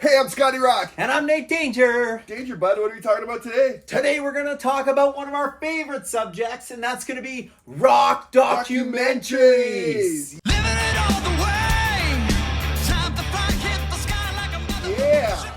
Hey, I'm Scotty Rock. And I'm Nate Danger. Danger, bud. What are we talking about today? Today we're going to talk about one of our favorite subjects, and that's going to be rock documentaries.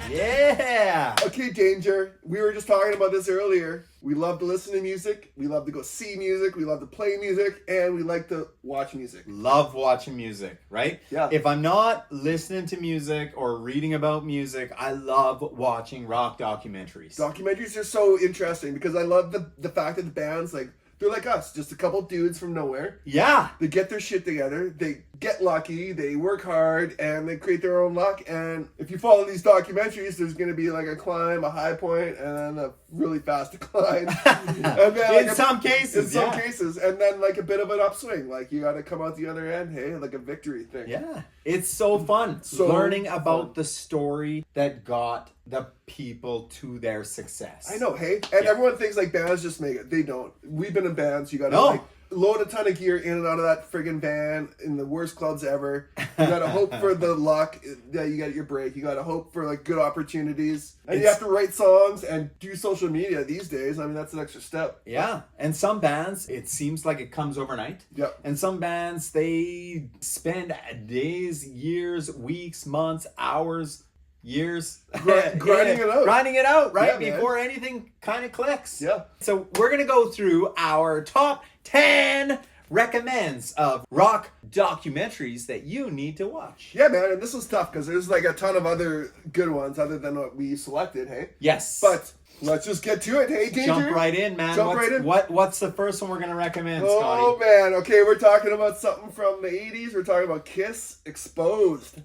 Yeah. Okay, Danger. We were just talking about this earlier. We love to listen to music. We love to go see music. We love to play music. And we like to watch music. Love watching music, right? Yeah. If I'm not listening to music or reading about music, I love watching rock documentaries. Documentaries are so interesting because I love the fact that the bands, like, they're like us, just a couple dudes from nowhere. Yeah. They get their shit together, they get lucky, they work hard, and they create their own luck. And if you follow these documentaries, there's going to be like a climb, a high point, and then a really fast decline. And then In some cases. And then like a bit of an upswing. Like you got to come out the other end, hey, like a victory thing. Yeah. It's so fun learning about the story that got the people to their success. I know, hey? And everyone thinks like bands just make it. They don't. We've been in bands, you got to like load a ton of gear in and out of that friggin' van in the worst clubs ever. You gotta hope for the luck that you get your break. You gotta hope for like good opportunities. And you have to write songs and do social media these days. I mean, that's an extra step. Yeah. And some bands, it seems like it comes overnight. Yep. And some bands, they spend days, years, weeks, months, hours, years grinding it out. Grinding it out, right? Yeah, before anything kind of clicks. Yeah. So we're going to go through our top 10 recommends of rock documentaries that you need to watch. Yeah, man. And this was tough because there's like a ton of other good ones other than what we selected, hey? Yes. But let's just get to it, hey, Danger? Jump right in, man. What's the first one we're going to recommend, Scotty? Oh, man. Okay, we're talking about something from the 80s. We're talking about Kiss Exposed.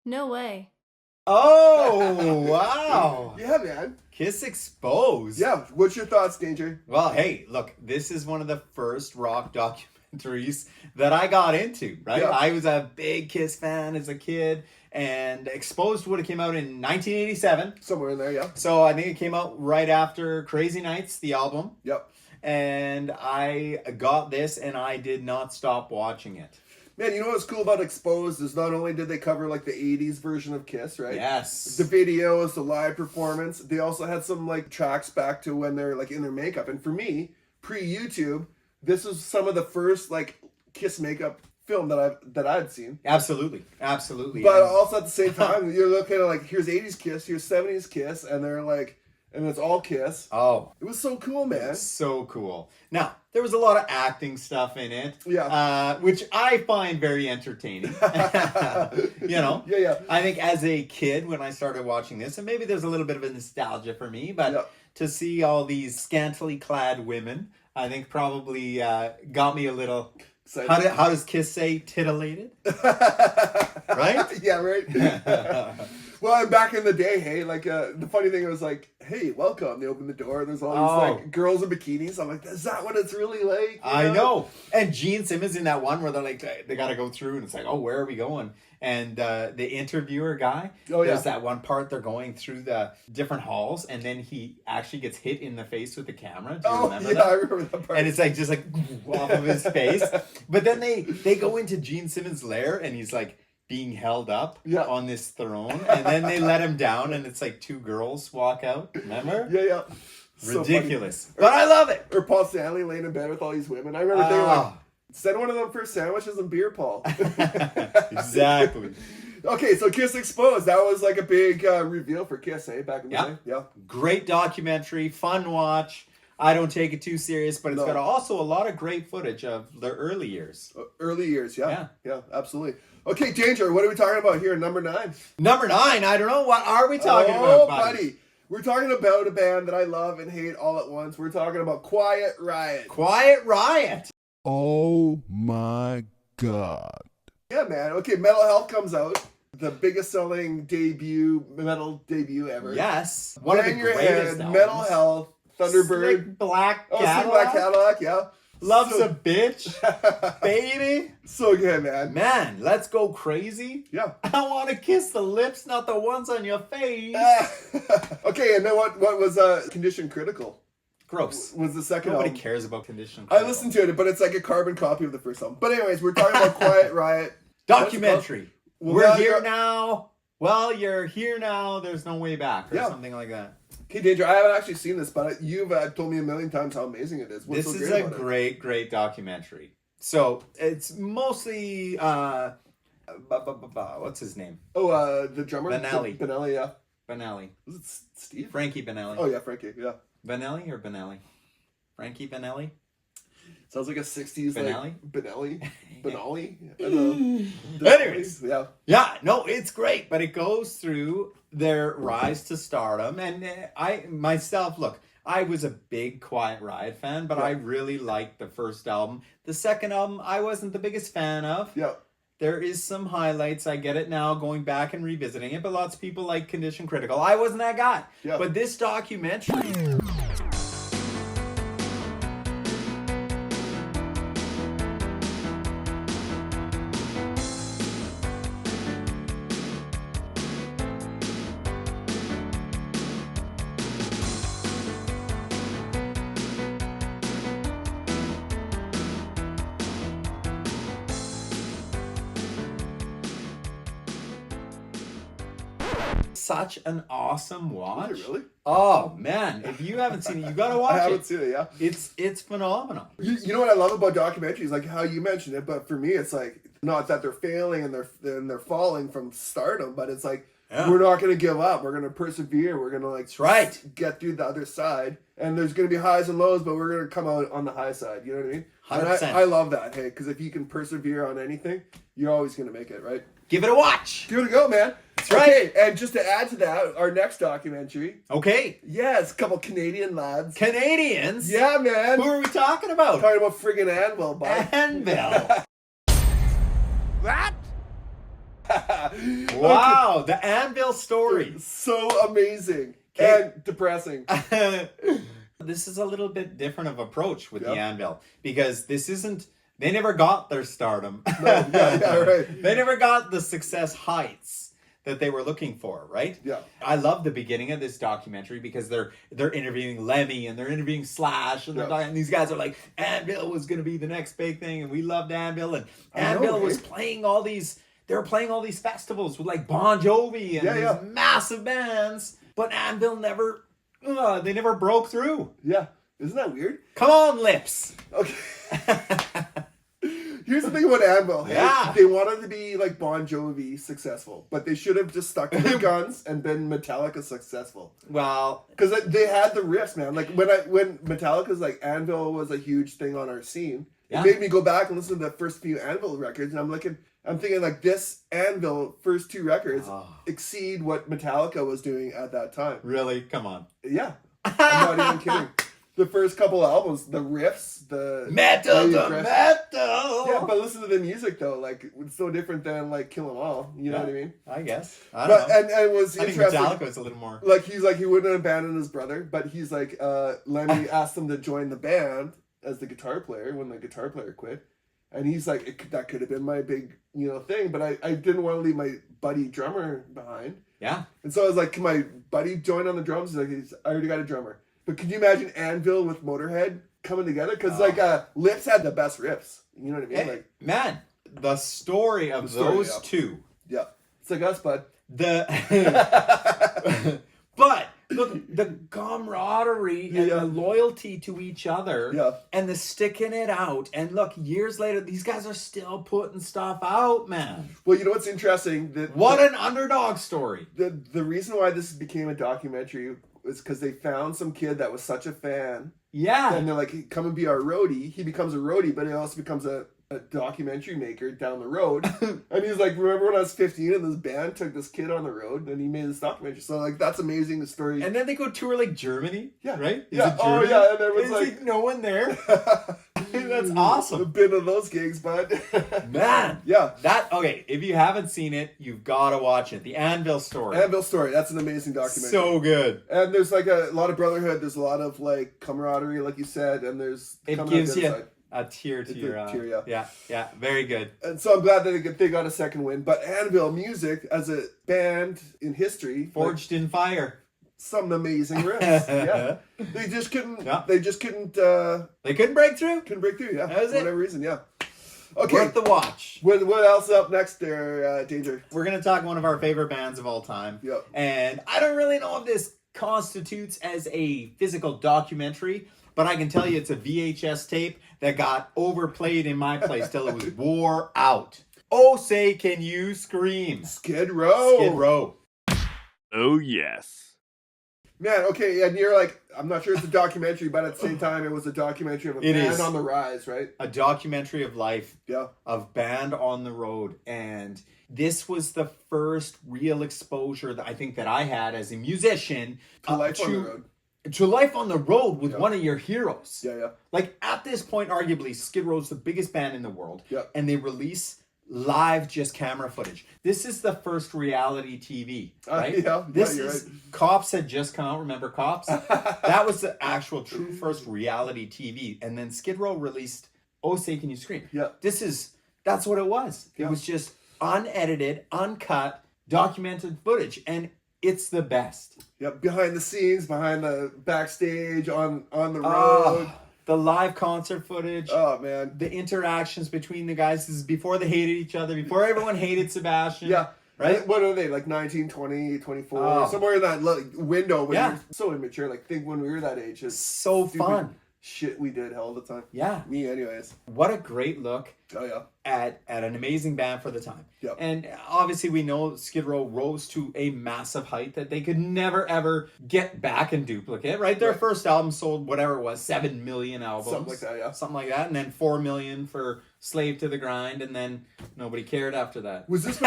No way. Oh, wow. Yeah, man. Kiss Exposed. Yeah. What's your thoughts, Danger? Well, hey, look, this is one of the first rock documentaries that I got into, right? Yeah. I was a big Kiss fan as a kid, and Exposed would have came out in 1987. Somewhere in there, yeah. So I think it came out right after Crazy Nights, the album. Yep. And I got this, and I did not stop watching it. Man, you know what's cool about Exposed is not only did they cover like the 80s version of Kiss, right? Yes. The videos, the live performance, they also had some like tracks back to when they're like in their makeup. And for me, pre-YouTube, this was some of the first like Kiss makeup film that I'd seen. Absolutely. But also at the same time, you're looking at like, here's 80s Kiss, here's 70s Kiss, and they're like, and it's all Kiss. Oh. It was so cool, man. So cool. Now, there was a lot of acting stuff in it. Yeah. Which I find very entertaining. You know? Yeah. I think as a kid, when I started watching this, and maybe there's a little bit of a nostalgia for me, but to see all these scantily clad women, I think probably got me a little... How does Kiss say titillated? Right? Yeah, right? Well, and back in the day, hey, like, the funny thing was like, hey, welcome. They open the door, there's all these, like, girls in bikinis. I'm like, is that what it's really like? I know. And Gene Simmons in that one where they're like, they got to go through, and it's like, oh, where are we going? And the interviewer guy, there's that one part they're going through the different halls, and then he actually gets hit in the face with the camera. Do you remember that? I remember that part. And it's like, just like, off of his face. But then they go into Gene Simmons' lair, and he's like, being held up on this throne, and then they let him down, and it's like two girls walk out. Remember? Yeah. Ridiculous. So but I love it. Or Paul Stanley laying in bed with all these women. I remember thinking like, send one of them for sandwiches and beer, Paul. Exactly. Okay, so Kiss Exposed. That was like a big reveal for Kiss, eh? Back in the day. Yeah. Great documentary, fun watch. I don't take it too serious, but it's got also a lot of great footage of the early years. Early years, yeah, absolutely. Okay, Danger, what are we talking about here? Number 9. Number 9, I don't know. What are we talking about, buddy? We're talking about a band that I love and hate all at once. We're talking about Quiet Riot. Quiet Riot. Oh my God. Yeah, man. Okay, Metal Health comes out. The biggest selling metal debut ever. Yes. One of the greatest albums. Metal Health, Thunderbird. Slick Black Cadillac. Slick Black Cadillac, yeah. Loves a bitch, baby. So good, man. Man, let's go crazy. Yeah. I want to kiss the lips, not the ones on your face. Okay, and then what was Condition Critical? Gross. Was the second Nobody album. cares about Condition Critical. I listened to it, but it's like a carbon copy of the first album. But anyways, we're talking about Quiet Riot. Documentary. We're here now. Well, you're here now. There's no way back, or something like that. Okay, Danger, I haven't actually seen this, but you've told me a million times how amazing it is. What's This so is great a about great, great documentary. So it's mostly what's his name? Oh, the drummer? Benelli. Benelli, yeah. Benelli. Is it Steve? Frankie Benelli. Oh, yeah, Frankie, yeah. Benelli or Benelli? Frankie Benelli? Sounds like a 60s, Benelli? like, Benelli? I don't know. Anyways. Yeah. Yeah, no, it's great, but it goes through their rise to stardom. And I myself, look, I was a big Quiet Riot fan, but I really liked the first album. The second album, I wasn't the biggest fan of. Yeah. There is some highlights. I get it now, going back and revisiting it, but lots of people like Condition Critical. I wasn't that guy. Yeah. But this documentary... Such an awesome watch. Is it really? Oh man, if you haven't seen it, you gotta watch it. I haven't seen it, yeah. It's phenomenal. You know what I love about documentaries, like how you mentioned it, but for me it's like not that they're failing and they're falling from stardom, but it's like we're not gonna give up. We're gonna persevere. We're gonna like get through the other side. And there's gonna be highs and lows, but we're gonna come out on the high side. You know what I mean? 100%. And I love that, hey, because if you can persevere on anything, you're always gonna make it, right? Give it a watch. Give it a go, man. That's right. Okay, and just to add to that, our next documentary. Okay. Yes, a couple Canadian lads. Canadians? Yeah, man. Who are we talking about? Talking about friggin' Anvil, bud. Anvil. What? Wow, the Anvil story. So amazing and depressing. This is a little bit different of approach with the Yep. Anvil, because this isn't... They never got their stardom. No, yeah, right. They never got the success heights that they were looking for, right? Yeah. I love the beginning of this documentary because they're interviewing Lemmy and they're interviewing Slash and, and these guys are like, Anvil was going to be the next big thing and we loved Anvil, and Anvil was playing all these... They were playing all these festivals with like Bon Jovi and these massive bands, but Anvil never... they never broke through. Yeah. Isn't that weird? Come on, Lips. Okay. Here's the thing about Anvil. Yeah. They wanted to be like Bon Jovi successful, but they should have just stuck to their guns and been Metallica successful. Well, because they had the riffs, man. Like when Metallica's like Anvil was a huge thing on our scene. It made me go back and listen to the first few Anvil records, and I'm thinking like this Anvil first two records exceed what Metallica was doing at that time. Really? Come on. Yeah. I'm not even kidding. The first couple albums, the riffs, the metal. Yeah, but listen to the music though. Like it's so different than like Kill 'Em All. You know what I mean? I guess. I don't know. And it was I think interesting. Metallica was a little more. Like he's like he wouldn't abandon his brother, but he's like Lemmy asked him to join the band as the guitar player when the guitar player quit, and he's like that could have been my big thing, but I didn't want to leave my buddy drummer behind. Yeah. And so I was like, can my buddy join on the drums? He's like, I already got a drummer. But can you imagine Anvil with Motorhead coming together? Because Lips had the best riffs. You know what I mean? Hey, like man, the story of those two. Yeah, it's like us, bud. But look, the camaraderie and the loyalty to each other, and the sticking it out. And look, years later, these guys are still putting stuff out, man. Well, you know what's interesting? What an underdog story. The reason why this became a documentary was because they found some kid that was such a fan. Yeah. And they're like, hey, come and be our roadie. He becomes a roadie, but he also becomes a documentary maker down the road. And he's like, remember when I was 15 and this band took this kid on the road and he made this documentary. So like that's amazing, the story. And then they go tour like Germany. Yeah. Right? Yeah. Oh yeah. And everyone's like no one there. That's awesome. I've been to those gigs, bud. Man. Yeah. Okay, if you haven't seen it, you've got to watch it. The Anvil Story. Anvil Story. That's an amazing documentary. So good. And there's like a lot of brotherhood. There's a lot of like camaraderie, like you said. And there's... It gives you a tear to your eye. Tear, yeah. Very good. And so I'm glad that they got a second win. But Anvil Music, as a band in history... Forged in fire. Some amazing riffs. Yeah. They just couldn't... Yeah. They just couldn't... they couldn't break through? Couldn't break through, yeah. That was for whatever reason, yeah. Okay. Worth the watch. What else is up next there, Danger? We're going to talk one of our favorite bands of all time. Yep. And I don't really know if this constitutes as a physical documentary, but I can tell you it's a VHS tape that got overplayed in my place till it was wore out. Oh, say can you scream? Skidro. Skidro. Oh, yes. Man, okay, and you're like, I'm not sure it's a documentary, but at the same time, it was a documentary of a band on the rise, right? A documentary of life. Yeah. Of band on the road. And this was the first real exposure that I think that I had as a musician To life on the road. To life on the road with one of your heroes. Yeah, yeah. Like at this point, arguably, Skid Row's the biggest band in the world. Yeah. And they release live just camera footage. This is the first reality TV, right? You're right. Cops had just come out. Remember Cops? That was the actual true first reality TV. And then Skid Row released Oh Say Can You Scream? Yeah. That's what it was. Yeah. It was just unedited, uncut, documented footage. And it's the best. Yep, behind the scenes, behind the backstage, on the road. The live concert footage. Oh, man. The interactions between the guys. This is before they hated each other, before everyone hated Sebastian. Yeah. Right? What are they, like 19, 20, 24? Somewhere in that window when you're so immature. Like, think when we were that age. It's so fun. Shit we did hell of the time. Yeah. Me anyways. What a great look. Oh, yeah. At an amazing band for the time. Yep. And obviously we know Skid Row rose to a massive height that they could never ever get back and duplicate, right? Their first album sold whatever it was, 7 million albums. Something like that, yeah. Something like that. And then 4 million for Slave to the Grind, and then nobody cared after that. Was this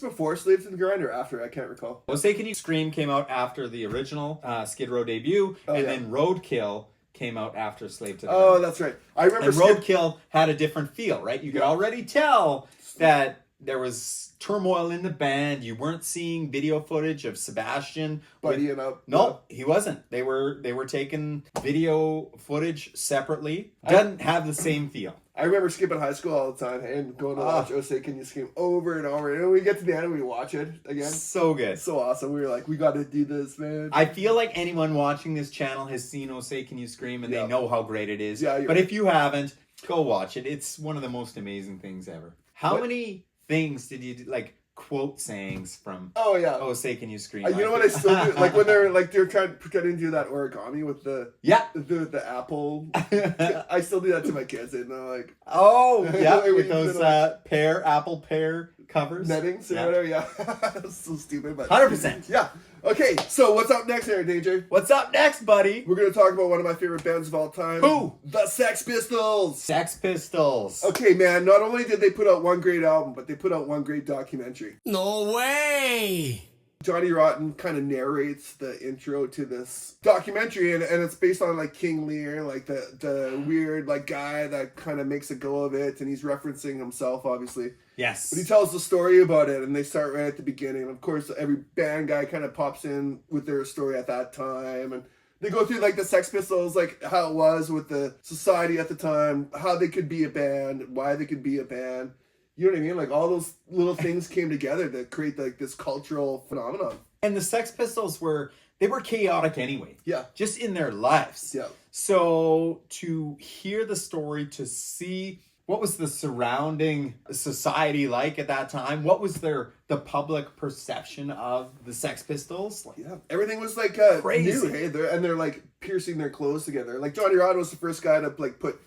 before Slave to the Grind or after? I can't recall. Well, Say Can You Scream came out after the original Skid Row debut, then Roadkill came out after Slave to the Grind. Oh, that's right. I remember. And Roadkill had a different feel, right? You could already tell that there was turmoil in the band. You weren't seeing video footage of Sebastian buddying up. No, he wasn't. They were taking video footage separately. Doesn't have the same feel. I remember skipping high school all the time and going to watch Oh Say Can You Scream over and over. And when we get to the end, we watch it again. So good. So awesome. We were like, we got to do this, man. I feel like anyone watching this channel has seen Oh Say Can You Scream, and they know how great it is. Yeah, but if you haven't, go watch it. It's one of the most amazing things ever. How many things did you like quote sayings from Oh Say Can You Scream? You know what I still do? Like when they're pretending to do that origami with the apple. I still do that to my kids, and they're like, with those apple pear covers. Nettings or whatever, That's so stupid, but 100%. Yeah. Okay, so what's up next here, Danger? What's up next, buddy? We're going to talk about one of my favorite bands of all time. Who? The Sex Pistols. Sex Pistols. Okay, man, not only did they put out one great album, but they put out one great documentary. No way! Johnny Rotten kind of narrates the intro to this documentary, and it's based on like King Lear, like the weird like guy that kind of makes a go of it, and he's referencing himself, obviously. Yes. But he tells the story about it, and they start right at the beginning. And of course, every band guy kind of pops in with their story at that time, and they go through like the Sex Pistols, like how it was with the society at the time, how they could be a band, why they could be a band. You know what I mean? Like all those little things came together to create like this cultural phenomenon. And the Sex Pistols were chaotic anyway. Yeah. Just in their lives. Yeah. So to hear the story, to see what was the surrounding society like at that time, what was the public perception of the Sex Pistols? Yeah. Everything was like crazy. New, hey? They're like piercing their clothes together. Like Johnny Rotten was the first guy to like put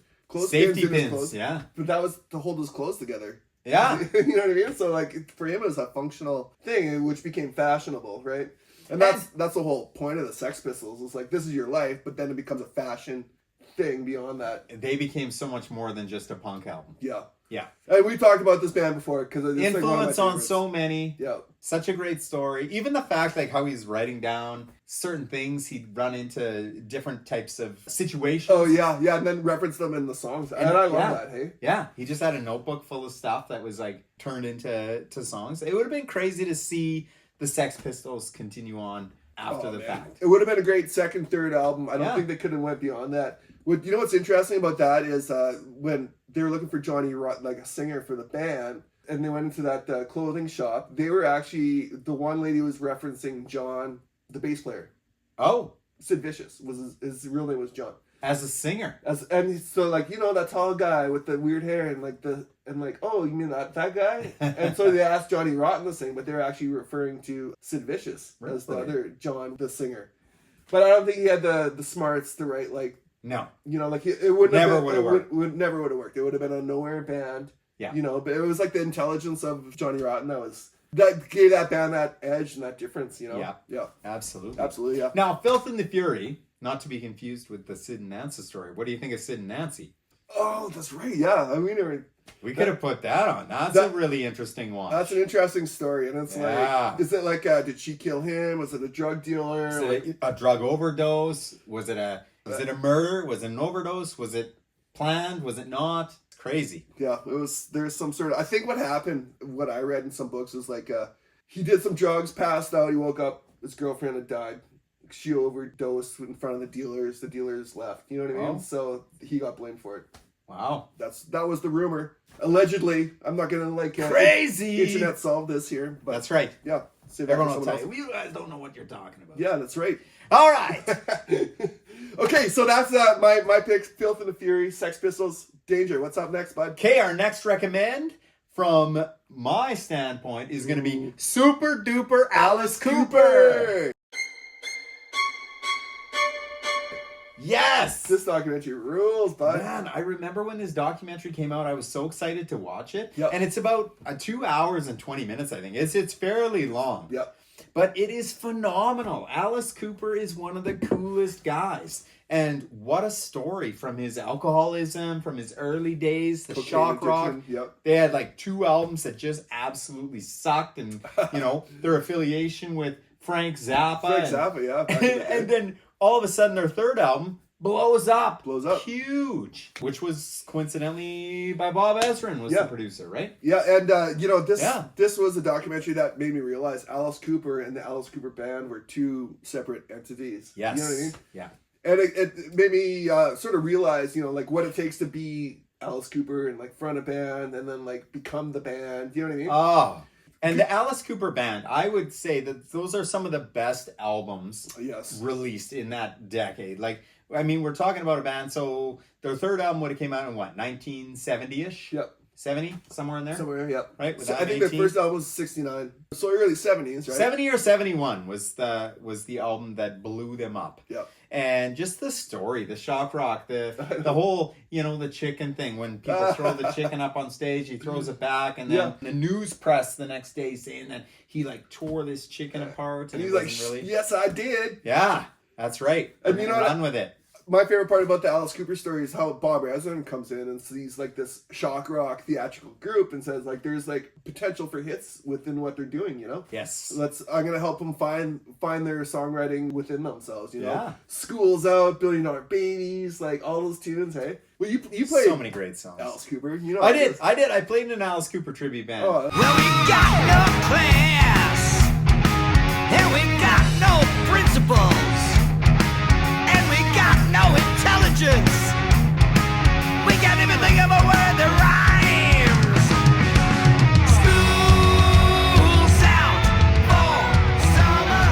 safety in his pins, clothes. yeah. But that was to hold his clothes together. Yeah. You know what I mean? So like for him it was a functional thing which became fashionable, right? And that's the whole point of the Sex Pistols. It's like this is your life, but then it becomes a fashion thing beyond that. They became so much more than just a punk album. Yeah. Yeah. And we talked about this band before because it's influence like on so many. Yeah. Such a great story. Even the fact like how he's writing down certain things, he'd run into different types of situations. Oh yeah, and then reference them in the songs. And I love that, hey? Yeah. He just had a notebook full of stuff that was like turned into songs. It would have been crazy to see the Sex Pistols continue on after the fact. It would have been a great second, third album. I don't think they could have went beyond that. You know what's interesting about that is when they were looking for Johnny Rotten, like a singer for the band, and they went into that clothing shop, they were actually, the one lady was referencing John, the bass player. Oh. Sid Vicious was his real name was John. As a singer. And so like, you know, that tall guy with the weird hair and like, oh, you mean that guy? And so they asked Johnny Rotten to sing, but they're actually referring to Sid Vicious as the other John, the singer. But I don't think he had the smarts to write like, no, you know, like it would never would have worked. Never would have worked. It would have been a nowhere band. Yeah, you know, but it was like the intelligence of Johnny Rotten that gave that band that edge and that difference. You know, yeah, absolutely, yeah. Now, Filth and the Fury, not to be confused with the Sid and Nancy story. What do you think of Sid and Nancy? Oh, that's right. Yeah, I mean, we could have put that on. That's a really interesting one. That's an interesting story, and it's like, is it like, did she kill him? Was it a drug dealer? Was it a drug overdose? Was it a murder? Was it an overdose? Was it planned? Was it not? It's crazy. Yeah, it was. There's some sort of. I think what happened, what I read in some books, was like, he did some drugs, passed out, he woke up, his girlfriend had died. She overdosed in front of the dealers. The dealers left. You know what I mean? So he got blamed for it. Wow. That was the rumor. Allegedly. I'm not gonna like crazy internet solve this here. But that's right. Yeah. Everyone will tell you. You guys don't know what you're talking about. Yeah, that's right. All right. Okay, so that's my pick. Filth and the Fury, Sex Pistols, Danger. What's up next, bud? Okay, our next recommend from my standpoint is going to be Super Duper Alice Cooper. Yes! This documentary rules, bud. Man, I remember when this documentary came out, I was so excited to watch it. Yep. And it's about 2 hours and 20 minutes, I think. It's fairly long. Yep. But it is phenomenal. Alice Cooper is one of the coolest guys. And what a story from his alcoholism, from his early days, the Cocaine shock rock. addiction, yep. They had like 2 albums that just absolutely sucked. And, you know, their affiliation with Frank Zappa. And then all of a sudden their 3rd album blows up. Huge. Which was coincidentally by Bob Ezrin was the producer, right? Yeah, and you know, this was a documentary that made me realize Alice Cooper and the Alice Cooper Band were 2 separate entities. Yes. You know what I mean? Yeah. And it made me sort of realize, you know, like what it takes to be Alice Cooper and like front a band and then like become the band. You know what I mean? Oh. And the Alice Cooper Band, I would say that those are some of the best albums released in that decade. Like, I mean, we're talking about a band, so their 3rd album would have came out in what, 1970-ish? Yep. 70? Somewhere in there? Somewhere, yep. Right? So I think their first album was 69. So early 70s, right? 70 or 71 was the album that blew them up. Yep. And just the story, the shock rock, the whole, you know, the chicken thing. When people throw the chicken up on stage, he throws it back, and then the news press the next day saying that he like tore this chicken apart. And he's like, yes, I did. Yeah, that's right. And you know, run with it. My favorite part about the Alice Cooper story is how Bob Ezrin comes in and sees like this shock rock theatrical group and says like there's like potential for hits within what they're doing, you know? Yes. I'm gonna help them find their songwriting within themselves, you know? Yeah. School's Out, $1 Billion Babies, like all those tunes, hey? Well, you played so many great songs. Alice Cooper, you know. I did. I played in an Alice Cooper tribute band. Well, we got no class, and we got no principles, and we got no intelligence. We can't even think of a word that rhymes. School's out for summer.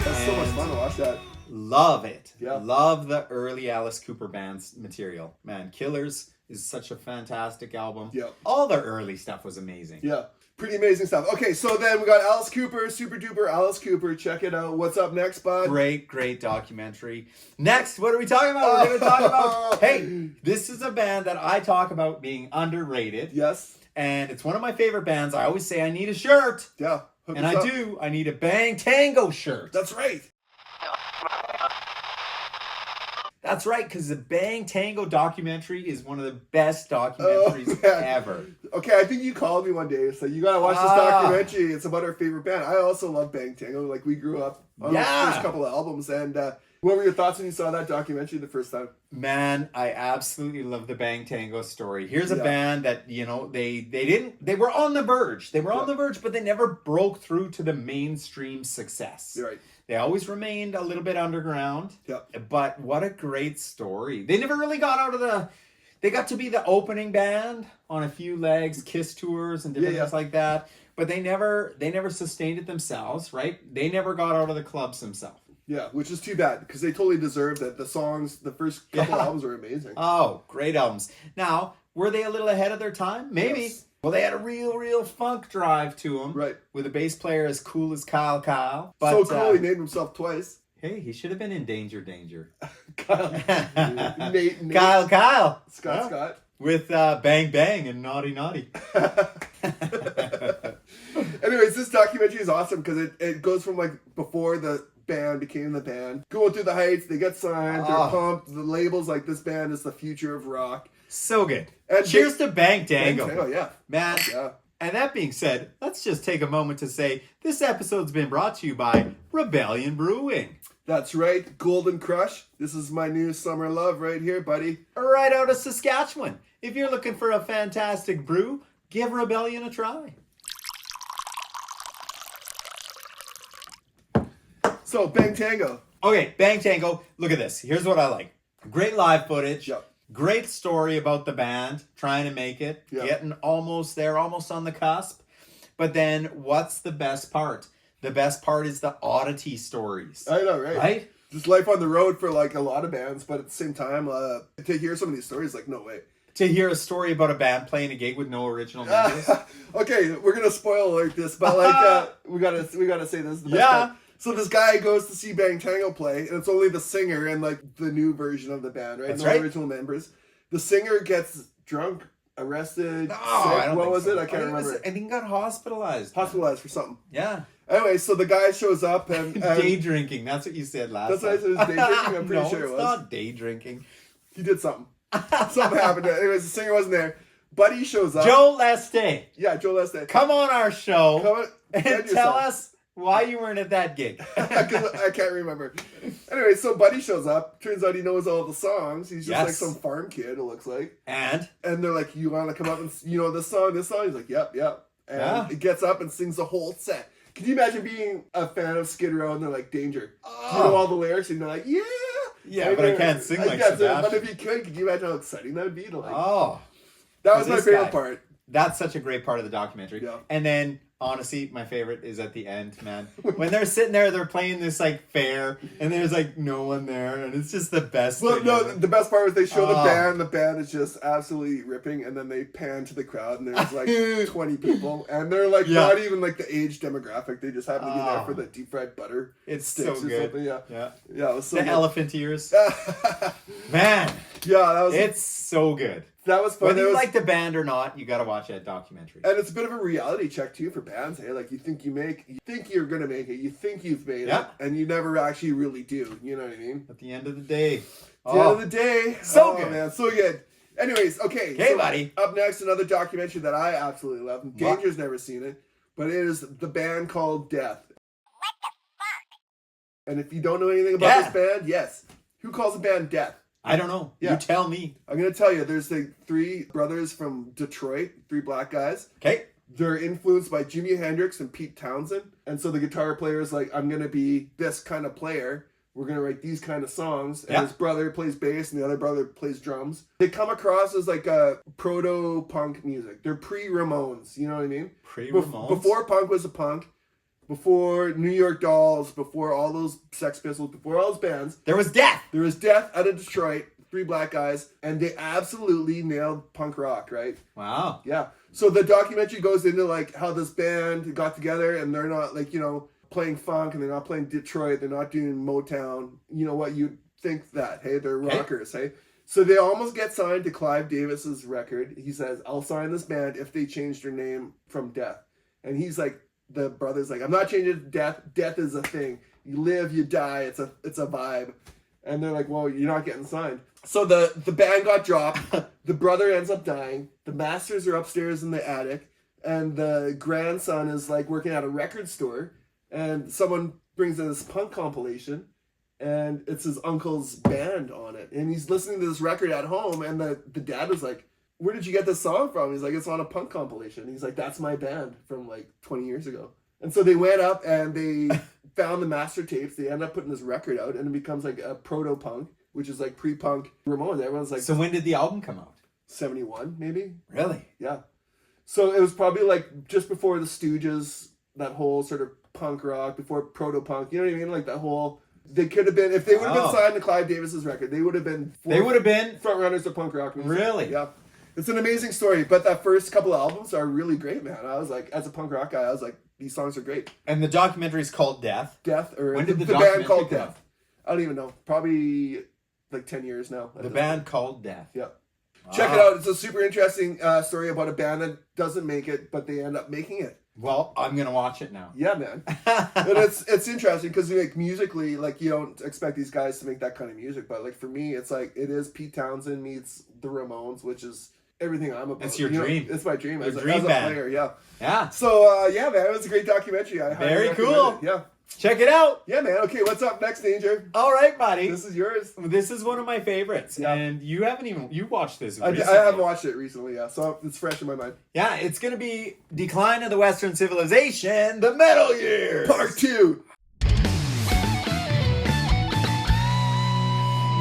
That's so much fun to watch that. Love it. Yeah. Love the early Alice Cooper band's material. Man, Killers is such a fantastic album. Yeah. All their early stuff was amazing. Yeah. Pretty amazing stuff. Okay, so then we got Alice Cooper, Super Duper Alice Cooper. Check it out. What's up next, bud? Great documentary. Next, what are we talking about? We're going to talk about, hey, this is a band that I talk about being underrated. Yes. And it's one of my favorite bands. I always say I need a shirt. Yeah. And I do. I need a Bang Tango shirt. That's right. That's right, because the Bang Tango documentary is one of the best documentaries ever. Okay, I think you called me one day, so you gotta watch this documentary. It's about our favorite band. I also love Bang Tango. Like, we grew up on the first couple of albums. And what were your thoughts when you saw that documentary the first time? Man, I absolutely love the Bang Tango story. Here's a band that, you know, they were on the verge. They were on the verge, but they never broke through to the mainstream success. You're right. They always remained a little bit underground. Yep. But what a great story. They never really got out of they got to be the opening band on a few legs, Kiss tours and different things like that. But they never sustained it themselves, right? They never got out of the clubs themselves. Yeah, which is too bad because they totally deserved that. The songs, the first couple albums were amazing. Oh, great albums. Now, were they a little ahead of their time? Maybe. Yes. Well, they had a real funk drive to them. Right. With a bass player as cool as Kyle. But, so cool, he named himself twice. Hey, he should have been in Danger. Kyle. Nate. Kyle. Scott. With Bang Bang and Naughty. Anyways, this documentary is awesome because it goes from like before the band became the band, going through the heights, they get signed, they're pumped, the label's like, this band is the future of rock. So good. And cheers to Bang Tango. Bang Tango, yeah. Man. Yeah. And that being said, let's just take a moment to say this episode's been brought to you by Rebellion Brewing. That's right, Golden Crush. This is my new summer love right here, buddy. Right out of Saskatchewan. If you're looking for a fantastic brew, give Rebellion a try. So, Bang Tango. Okay, Bang Tango. Look at this. Here's what I like. Great live footage. Yep. Great story about the band trying to make it. Yep. Getting almost there, almost on the cusp. But then what's the best part? The best part is the oddity stories. I know, right? Right? Just life on the road for like a lot of bands, but at the same time, to hear some of these stories, like, no way. To hear a story about a band playing a gig with no original members. Okay, we're gonna spoil alert this, but like we gotta say this is the best part. So this guy goes to see Bang Tango play, and it's only the singer and like the new version of the band, right? That's no right. original members. The singer gets drunk, arrested, No, sick. I don't What think was so. it? I can't remember. I think he got hospitalized. Hospitalized for something. Yeah. Anyway, so the guy shows up and Day drinking. That's what you said last That's what I said, it was day drinking? I'm pretty no, sure it was. it's not day drinking. he did something. Something happened. Anyways, the singer wasn't there. Buddy shows up. Joe Leste, Yeah, Joe Leste. come on our show Come on, and defend tell yourself. us why you weren't at that gig. Because I can't remember. Anyway, so Buddy shows up. Turns out he knows all the songs. He's just Yes. like some farm kid, it looks like. And And they're like, you want to come up and, you know, this song? He's like, yep. And Yeah. he gets up and sings the whole set. Can you imagine being a fan of Skidro and they're like, Danger? You know all the lyrics and you're like, yeah. Yeah, And but I they're- can't sing like guess, Sebastian. But if you could you imagine how exciting that would be? To like, oh, that was for my this favorite guy. part. That's such a great part of the documentary. Yeah. And then, honestly, my favorite is at the end, man. When they're sitting there, they're playing this like fair, and there's like no one there, and it's just the best. Well, thing no, ever. the best part was they show the Oh. band. The band is just absolutely ripping, and then they pan to the crowd, and there's like 20 people, and they're like Yeah. not even like the age demographic. They just happen to be there Oh. for the deep fried butter. It's sticks so or good. something. Yeah, Yeah. it was so The good. elephant ears. yeah, Man, that was it's so good. that was fun. Whether It you was- like the band or not, you got to watch that documentary. and it's a bit of a reality check too for bands. Hey, like you think you're gonna make it, you think you've made Yeah. it, and you never actually really do. You know what I mean? At the end of the day. At the end of the day, So good. man, so good. Anyways, okay. Okay, buddy. Up next, another documentary that I absolutely love. Danger's never seen it, but it is the band called Death. What the fuck? And if you don't know anything about Yeah. this band, yes. Who calls the band Death? I don't know. Yeah. You tell me. I'm gonna tell you. There's the three brothers from Detroit, three black guys. Okay. They're influenced by Jimi Hendrix and Pete Townsend, and so the guitar player is like, "I'm gonna be this kind of player. We're gonna write these kind of songs." And Yeah. his brother plays bass, and the other brother plays drums. They come across as like a proto-punk music. They're pre-Ramones. You know what I mean? Pre-Ramones? Before punk was a punk. Before New York Dolls. Before all those Sex Pistols. Before all those bands. There was death. There was Death out of Detroit. Three black guys, and they absolutely nailed punk rock. Right? Wow. Yeah. So the documentary goes into like how this band got together, and they're not like, you know, playing funk, and they're not playing Detroit, they're not doing Motown. You know what, you'd think that, hey, they're rockers, hey? So they almost get signed to Clive Davis's record. He says, I'll sign this band if they change their name from Death. And he's like, the brother's like, I'm not changing it to Death. Death is a thing. You live, you die. It's a vibe. And they're like, well, you're not getting signed. So the band got dropped. The brother ends up dying. The masters are upstairs in the attic. And the grandson is like working at a record store. And someone brings in this punk compilation. And it's his uncle's band on it. And he's listening to this record at home. And the dad was like, where did you get this song from? He's like, it's on a punk compilation. He's like, that's my band from like 20 years ago. And so they went up and they found the master tapes. They end up putting this record out, and it becomes like a proto-punk, which is like pre-punk Ramones. Everyone's like, So when did the album come out? 71 maybe? Really? Yeah. So it was probably like just before the Stooges, that whole sort of punk rock, before proto-punk. You know what I mean? Like that whole They could have been, if they would have Oh. been signed to Clive Davis's record, they would have been front runners of punk rock music. Really? Yeah. It's an amazing story, but that first couple of albums are really great, man. I was like, as a punk rock guy, I was like, these songs are great. And the documentary is called Death. Death, or When did the band documentary called come Death. out? I don't even know. Probably like 10 years now. The band called Death. Yeah. Check it out. It's a super interesting story about a band that doesn't make it, but they end up making it. Well, I'm going to watch it now. Yeah, man. And it's interesting because like musically, like you don't expect these guys to make that kind of music, but like for me, it's like it is Pete Townsend meets the Ramones, which is everything I'm about. It's your dream. It's my dream. Your as dream a band. player, yeah. Yeah. So yeah, man, it was a great documentary. I highly Very recommend cool. it. Yeah. Check it out. Yeah, man. Okay, what's up next, Danger? All right, buddy. This is yours. This is one of my favorites. Yeah. And you watched this I recently. have watched it recently, yeah. So it's fresh in my mind. Yeah, it's going to be Decline of the Western Civilization, the Metal Years. Part 2.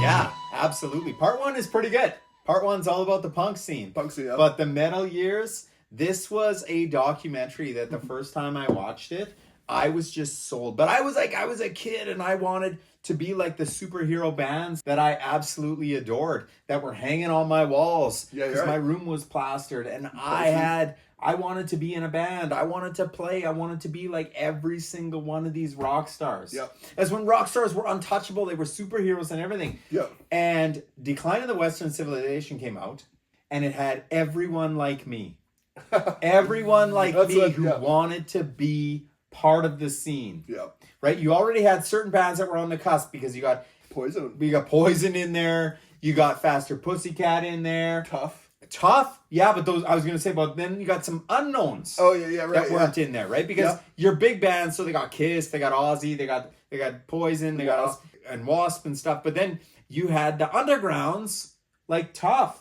Yeah, absolutely. Part 1 is pretty good. Part 1's all about the punk scene. Punk scene, yeah. But the Metal Years, this was a documentary that the first time I watched it, I was just sold. But I was a kid and I wanted to be like the superhero bands that I absolutely adored that were hanging on my walls. Yeah, because right. my room was plastered and I wanted to be in a band. I wanted to play. I wanted to be like every single one of these rock stars. Yeah. As when rock stars were untouchable, they were superheroes and everything. Yeah. And Decline of the Western Civilization came out and it had everyone like me. Everyone like That's me what- who yeah. wanted to be part of the scene. Yeah. Right? You already had certain bands that were on the cusp because you got Poison. in there, you got Faster Pussycat in there. Tough. Yeah, but those I was gonna say, but then you got some unknowns Oh, yeah, right. that weren't in there, right? Because you're big bands, so they got Kiss, they got Ozzy, they got Poison, they got us and Wasp and stuff. But then you had the undergrounds like Tough.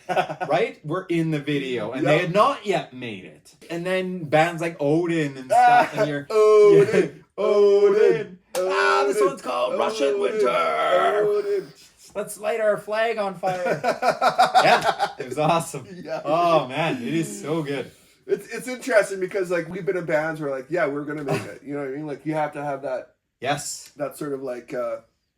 Right? Were in the video and they had not yet made it. And then bands like Odin and stuff. And you're Odin. This one's called Russian Winter. Odin. Let's light our flag on fire. Yeah, it was awesome. Yeah. Oh man, it is so good. It's interesting because like we've been in bands where like, yeah, we're gonna make it. You know what I mean? Like you have to have that Yes. sort of like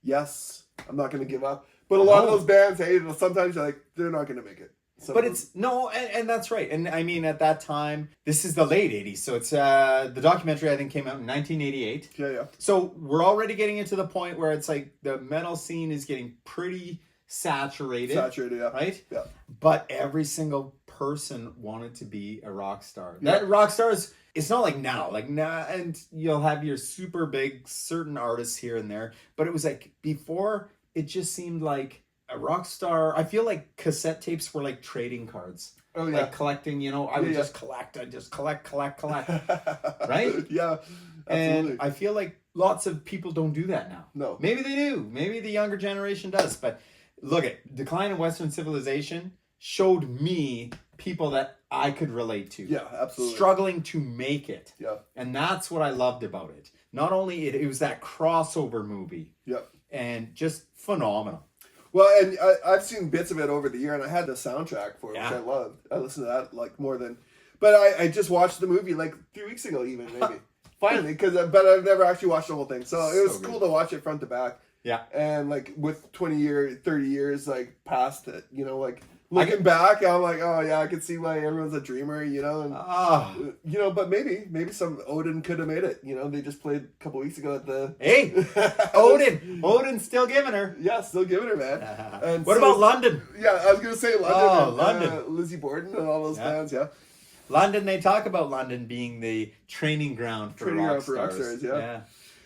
yes, I'm not gonna give up. But a lot of those bands, hey, sometimes you're like, they're not gonna make it. Some But of it's no, and that's right. And I mean, at that time, this is the late '80s, so it's the documentary I think came out in 1988. Yeah. So we're already getting into the point where it's like the metal scene is getting pretty saturated. Saturated, yeah. Right? Yeah. But every single person wanted to be a rock star. Yeah. That rock stars, it's not like now. Like now, and you'll have your super big certain artists here and there. But it was like before, it just seemed like a rock star. I feel like cassette tapes were like trading cards. Oh, yeah. Like collecting, I would just collect. I just collect. Right? Yeah. Absolutely. And I feel like lots of people don't do that now. No. Maybe they do. Maybe the younger generation does. But look at Decline of Western Civilization showed me people that I could relate to. Yeah, absolutely. Struggling to make it. Yeah. And that's what I loved about it. Not only it was that crossover movie. Yeah. And just phenomenal. Well, and I've seen bits of it over the year, and I had the soundtrack for it, which I loved. I listened to that like more than, but I just watched the movie like 3 weeks ago, even maybe. Finally, but I've never actually watched the whole thing, so it was cool to watch it front to back. Yeah, and like with 20 years, 30 years like past it, like looking back, I'm like, oh yeah, I can see why everyone's a dreamer, and but maybe some Odin could have made it. They just played a couple weeks ago at the Odin's still giving her. Yeah, still giving her, man. And what about London? Yeah, I was gonna say London. Oh, and, London. Lizzie Borden and all those bands. Yeah, London. They talk about London being the training ground for rock stars. Yeah.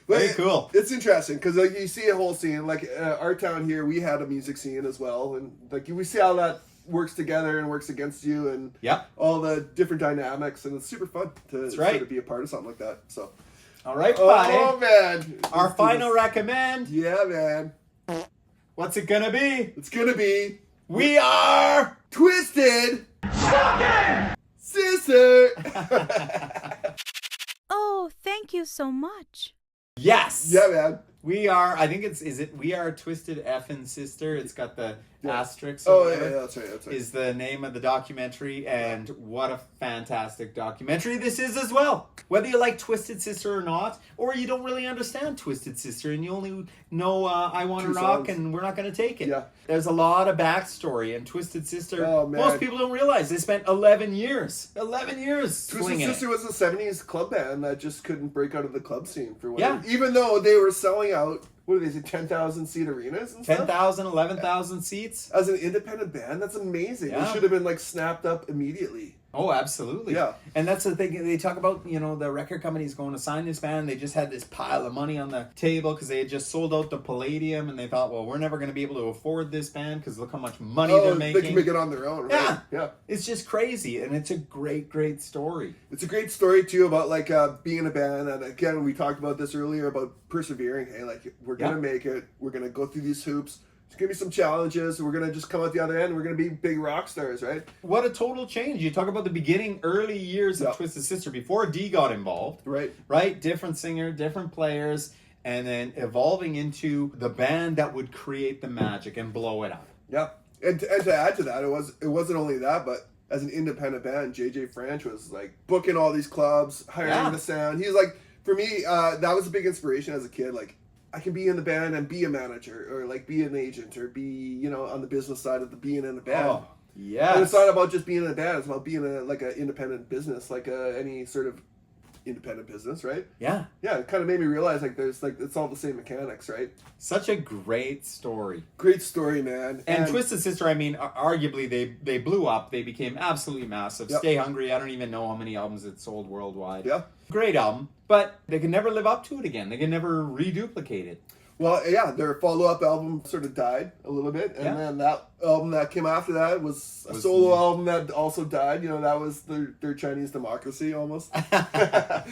Very cool. It's interesting because like you see a whole scene. Like our town here, we had a music scene as well, and like we see how that works together and works against you, and all the different dynamics, and it's super fun to sort of be a part of something like that. So, all right, buddy. Oh man, our final recommend. Yeah, man. What's it gonna be? It's gonna be We Are Twisted Sister. Oh, thank you so much. Yes. Yeah, man. We are, I think we are Twisted Effin' Sister. It's got the asterisk. Oh, yeah, that's right. Is the name of the documentary, and what a fantastic documentary this is as well. Whether you like Twisted Sister or not, or you don't really understand Twisted Sister and you only know I Want to Rock and We're Not Going to Take It. Yeah. There's a lot of backstory, and Twisted Sister, man. most people don't realize they spent 11 years. 11 years Twisted swinging Sister was a 70s club band that just couldn't break out of the club scene for whatever. Yeah. Even though they were selling out, what did they say, 10,000 seat arenas and stuff? 10,000, 11,000 seats. As an independent band, that's amazing. Yeah. They should have been like snapped up immediately. Oh, absolutely. Yeah. And that's the thing. They talk about, the record company's going to sign this band. They just had this pile of money on the table because they had just sold out the Palladium, and they thought, well, we're never going to be able to afford this band because look how much money they're making. They can make it on their own, right? Yeah. It's just crazy, and it's a great, great story. It's a great story, too, about, like, being a band. And, again, we talked about this earlier about persevering. Hey, like, we're going to make it. We're going to go through these hoops. There's going to be some challenges. We're going to just come out the other end. We're going to be big rock stars, right? What a total change. You talk about the beginning, early years of Twisted Sister before Dee got involved. Right? Different singer, different players, and then evolving into the band that would create the magic and blow it up. Yeah. And to add to that, it wasn't only that, but as an independent band, JJ French was like booking all these clubs, hiring the sound. He was like, for me, that was a big inspiration as a kid. Like, I can be in the band and be a manager, or like be an agent, or be, on the business side of being in the band. Oh, yeah. And it's not about just being in a band, it's about being an independent business, like any sort of independent business, right? Yeah. Yeah, it kind of made me realize it's all the same mechanics, right? Such a great story. Great story, man. And Twisted Sister, I mean, arguably they blew up. They became absolutely massive. Stay Hungry, I don't even know how many albums it sold worldwide. Yeah. Great album, but they can never live up to it again. They can never reduplicate it. Well, yeah, their follow-up album sort of died a little bit, and then that album that came after that was a solo album that also died. That was their Chinese Democracy almost. But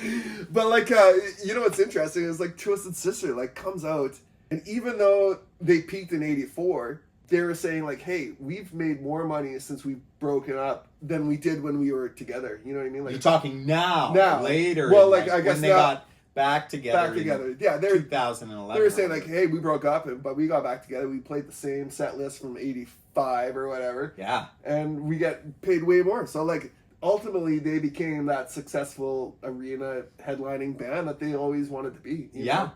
like, what's interesting is like Twisted Sister like comes out, and even though they peaked in '84, they were saying like, hey, we've made more money since we've broken up than we did when we were together. You know what I mean? Like, you're talking now, later. Well, like I guess when they got back together. Yeah, they're 2011. They were saying like, hey, we broke up, but we got back together. We played the same set list from '85 or whatever. Yeah, and we get paid way more. So like, ultimately, they became that successful arena headlining band that they always wanted to be. You know?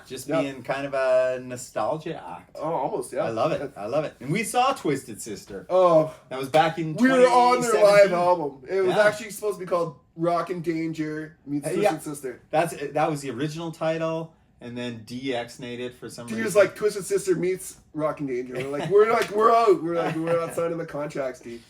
Just being kind of a nostalgia act. Oh, almost, yeah. I love it. And we saw Twisted Sister. Oh, that was back in. We were on their live album. It was actually supposed to be called Rock N8 Danger meets Twisted Sister. That was the original title, and then DX'd it for some reason. He was like Twisted Sister meets Rock N8 Danger. We're out. We're not signing the contracts, dude.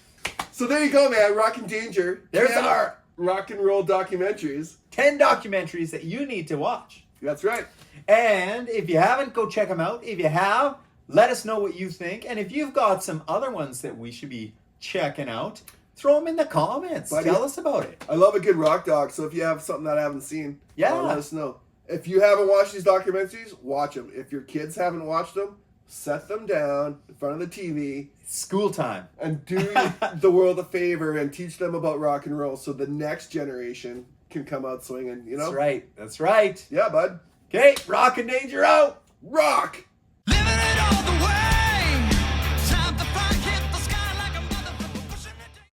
So there you go, man. Rock N8 Danger. There's our rock and roll documentaries. 10 documentaries that you need to watch. That's right. And if you haven't, go check them out. If you have, let us know what you think. And if you've got some other ones that we should be checking out, throw them in the comments. Tell us about it. I love a good rock doc, so if you have something that I haven't seen, let us know. If you haven't watched these documentaries, watch them. If your kids haven't watched them, set them down in front of the TV. It's school time. And do the world a favor and teach them about rock and roll so the next generation can come out swinging, That's right. Yeah, bud. Okay, Rock N8 Danger out. Rock!